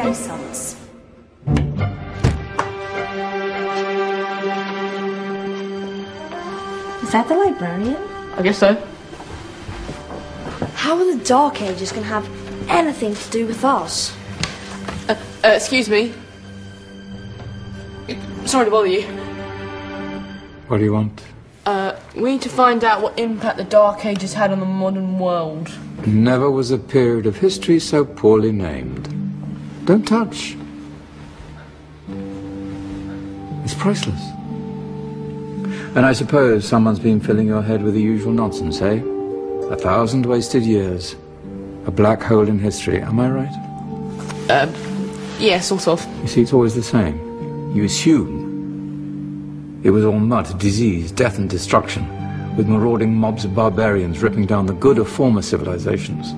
Renaissance. Is that the librarian? I guess so. How are the Dark Ages going to have anything to do with us? Excuse me. Sorry to bother you. What do you want? We need to find out what impact the Dark Ages had on the modern world. Never was a period of history so poorly named. Don't touch. It's priceless. And I suppose someone's been filling your head with the usual nonsense, eh? 1,000 wasted years. A black hole in history, am I right? Yeah, sort of. You see, it's always the same. You assume it was all mud, disease, death and destruction, with marauding mobs of barbarians ripping down the good of former civilizations,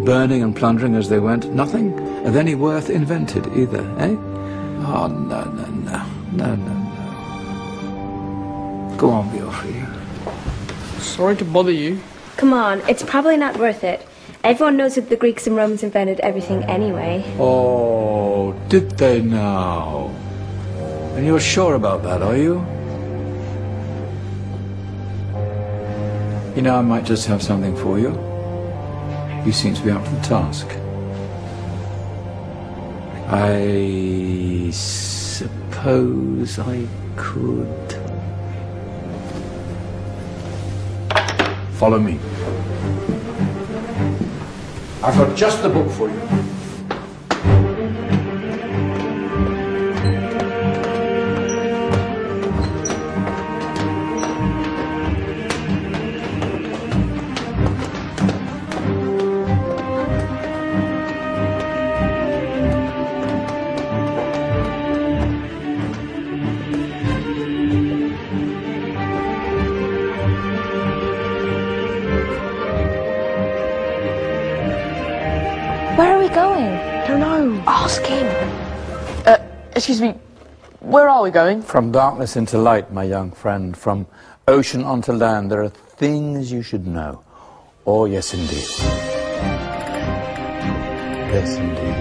burning and plundering as they went. Nothing of any worth invented either, eh? Oh, no, no, no, no, no, no. Go on, be off with you. Sorry to bother you. Come on, it's probably not worth it. Everyone knows that the Greeks and Romans invented everything anyway. Oh, did they now? And you're sure about that, are you? You know, I might just have something for you. You seem to be up to the task. I suppose I could... Follow me. I've got just the book for you. Where are we going? I don't know. Ask him. Excuse me. Where are we going? From darkness into light, my young friend. From ocean onto land, there are things you should know. Oh, yes, indeed. Yes, indeed.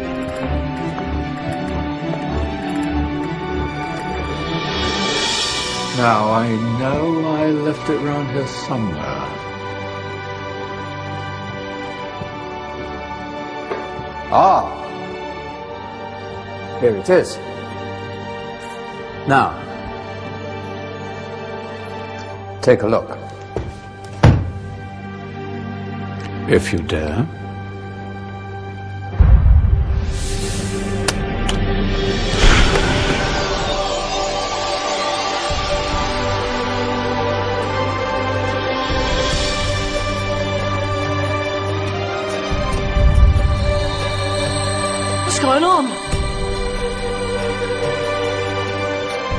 Now, I know I left it round here somewhere. Ah, here it is. Now, take a look. If you dare. What's going on?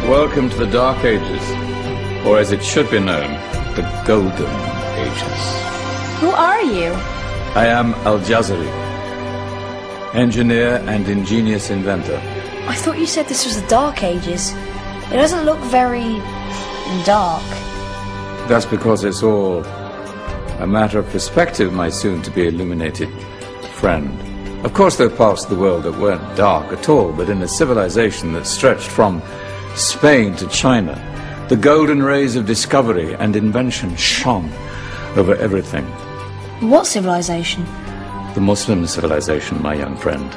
Welcome to the Dark Ages, or as it should be known, the Golden Ages. Who are you? I am Al-Jazari, engineer and ingenious inventor. I thought you said this was the Dark Ages. It doesn't look very... dark. That's because it's all a matter of perspective, my soon-to-be illuminated friend. Of course, there are parts of the world that weren't dark at all, but in a civilization that stretched from Spain to China, the golden rays of discovery and invention shone over everything. What civilization? The Muslim civilization, my young friend.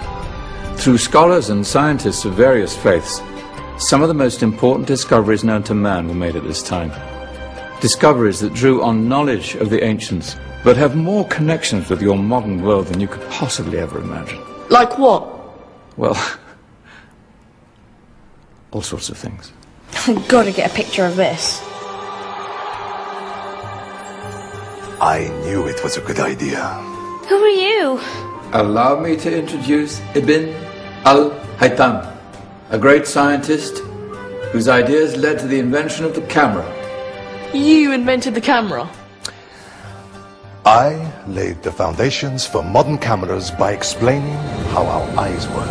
Through scholars and scientists of various faiths, some of the most important discoveries known to man were made at this time. Discoveries that drew on knowledge of the ancients, but have more connections with your modern world than you could possibly ever imagine. Like what? Well, all sorts of things. I've got to get a picture of this. I knew it was a good idea. Who are you? Allow me to introduce Ibn al-Haytham, a great scientist whose ideas led to the invention of the camera. You invented the camera? I laid the foundations for modern cameras by explaining how our eyes work.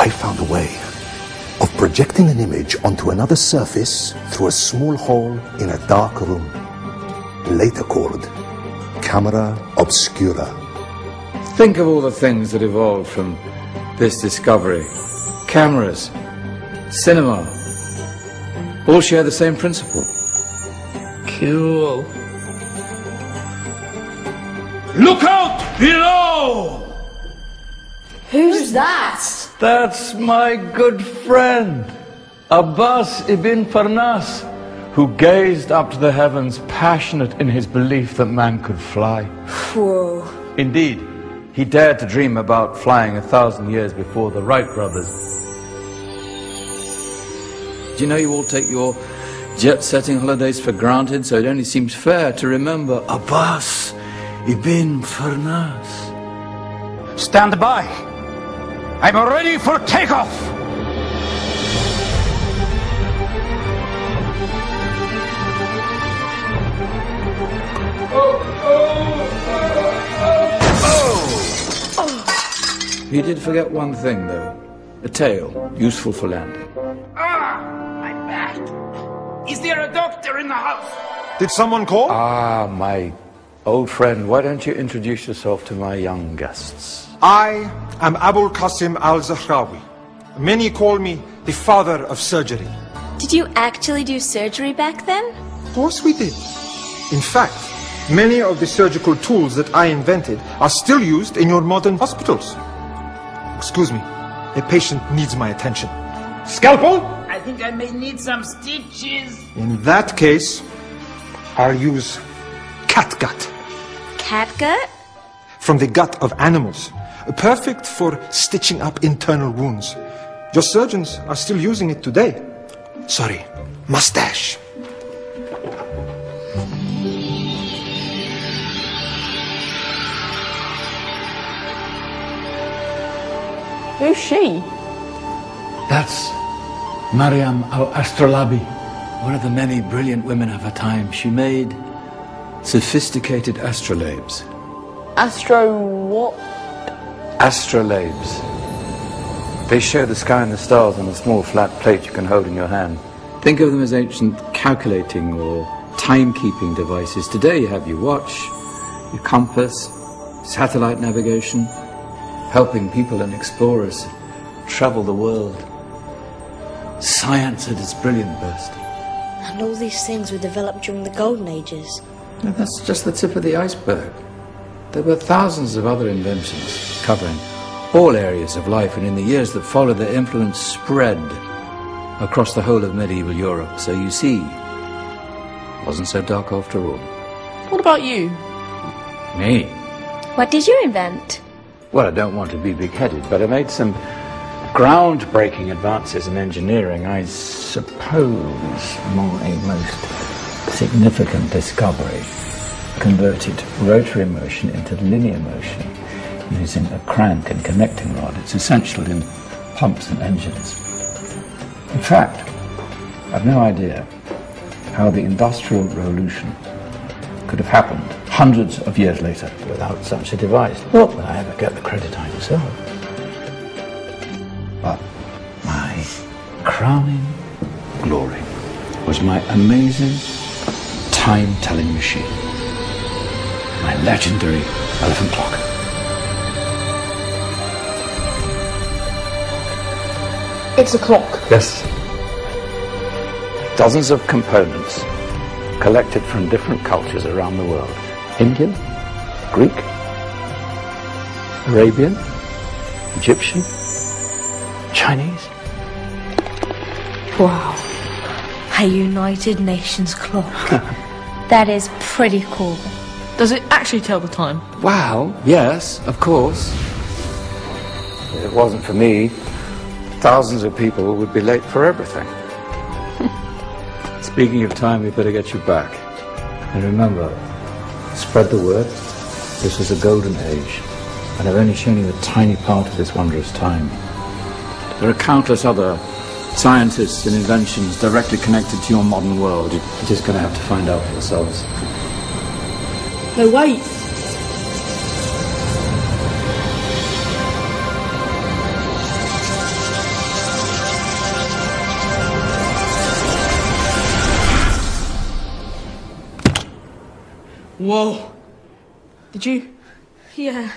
I found a way of projecting an image onto another surface through a small hole in a dark room, later called camera obscura. Think of all the things that evolved from this discovery. Cameras, cinema, all share the same principle. Cool. Look out below! Who's that? That's my good friend, Abbas ibn Farnas, who gazed up to the heavens, passionate in his belief that man could fly. Whoa. Indeed, he dared to dream about flying 1,000 years before the Wright brothers. Do you know you all take your jet-setting holidays for granted, so it only seems fair to remember Abbas ibn Farnas. Stand by. I'm ready for takeoff. You did forget one thing, though. A tail, useful for landing. My back. Is there a doctor in the house? Did someone call? Ah, my old friend, why don't you introduce yourself to my young guests? I am Abul Qasim al-Zahrawi. Many call me the father of surgery. Did you actually do surgery back then? Of course we did. In fact, many of the surgical tools that I invented are still used in your modern hospitals. Excuse me, a patient needs my attention. Scalpel? I think I may need some stitches. In that case, I'll use catgut. Catgut? From the gut of animals. Perfect for stitching up internal wounds. Your surgeons are still using it today. Sorry, mustache. Who's she? That's Maryam al-Astrolabi, one of the many brilliant women of her time. She made sophisticated astrolabes. Astro what? Astrolabes. They show the sky and the stars on a small flat plate you can hold in your hand. Think of them as ancient calculating or timekeeping devices. Today you have your watch, your compass, satellite navigation, helping people and explorers travel the world. Science at its brilliant best. And all these things were developed during the Golden Ages. And that's just the tip of the iceberg. There were thousands of other inventions covering all areas of life, and in the years that followed, their influence spread across the whole of medieval Europe. So you see, it wasn't so dark after all. What about you? Me? What did you invent? Well, I don't want to be big-headed, but I made some groundbreaking advances in engineering. I suppose my most significant discovery converted rotary motion into linear motion using a crank and connecting rod. It's essential in pumps and engines. In fact, I've no idea how the Industrial Revolution could have happened hundreds of years later without such a device. Not that I ever get the credit I deserve. But my crowning glory was my amazing time-telling machine. My legendary elephant clock. It's a clock. Yes. Dozens of components collected from different cultures around the world. Indian, Greek, Arabian, Egyptian, Chinese. Wow. A United Nations clock. That is pretty cool. Does it actually tell the time? Well, yes, of course. If it wasn't for me, thousands of people would be late for everything. Speaking of time, we better get you back. And remember, spread the word. This was a golden age, and I've only shown you a tiny part of this wondrous time. There are countless other scientists and inventions directly connected to your modern world. You're just going to have to find out for yourselves. No, wait. Whoa. Did you? Yeah.